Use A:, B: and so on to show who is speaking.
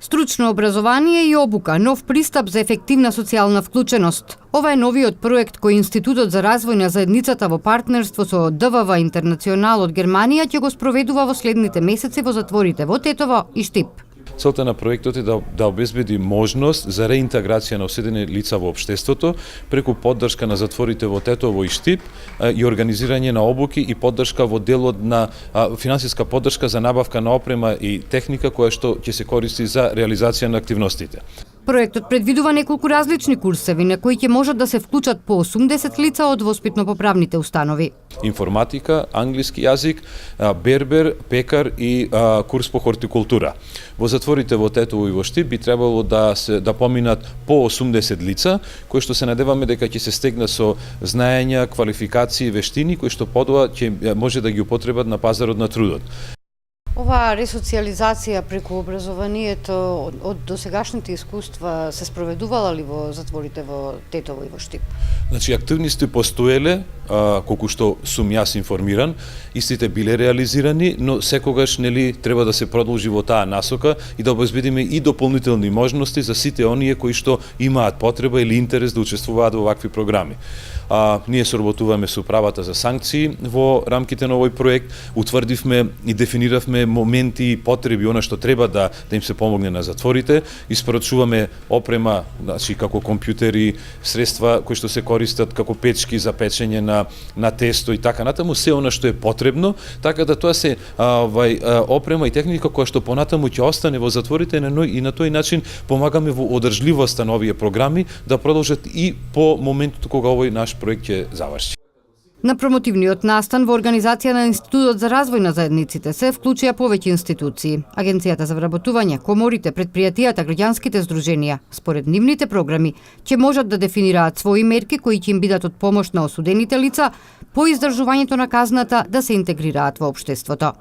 A: Стручно образование и обука, нов пристап за ефективна социјална вклученост. Ова е новиот проект кој Институтот за развој на заедницата во партнерство со ДВВ Интернационал од Германија ќе го спроведува во следните месеци во затворите во Тетово и Штип.
B: Целта на проектот е да обезбеди можност за реинтеграција на осудени лица во општеството преку поддршка на затворите во Тетово и Штип и организирање на обуки и поддршка во делот на финансиска поддршка за набавка на опрема и техника која што ќе се користи за реализација на активностите.
A: Проектот предвидува неколку различни курсеви на кои ќе можат да се вклучат по 80 лица од воспитно-поправните установи.
B: Информатика, англиски јазик, бербер, пекар и курс по хортикултура. Во затворите во Тетово и во Штип би требало да поминат по 80 лица, кои што се надеваме дека ќе се стегнат со знаења, квалификации, вештини кои што подоа ќе може да ги употребат на пазарот на трудот.
A: Оваа ресоциализација преку образованието од досегашните искуства се спроведувала ли во затворите во Тетово и во Штип?
B: Значи, активности постоеле, колку што сум јас информиран, истите биле реализирани, но секогаш треба да се продолжи во таа насока и да обезбедиме и дополнителни можности за сите оние кои што имаат потреба или интерес да учествуваат во вакви програми. Ние соработуваме со управата за санкции во рамките на овој проект, утврдивме и дефиниравме моменти и потреби, она што треба да им се помогне на затворите, испорачуваме опрема, значи како компјутери, средства кои што се користат како печки за печење на тесто и така натаму, се она што е потребно, така да тоа се опрема и техника која што понатаму ќе остане во затворите и на тој начин помагаме во одржливоста на овие програми да продолжат и по моментот кога овој наш проект ќе заврши.
A: На промотивниот настан во организација на Институтот за развој на заедниците се вклучија повеќе институции. Агенцијата за вработување, коморите, предпријатијата, граѓанските здруженија, според нивните програми, ќе можат да дефинираат своји мерки кои ќе им бидат од помош на осудените лица по издржувањето на казната да се интегрираат во општеството.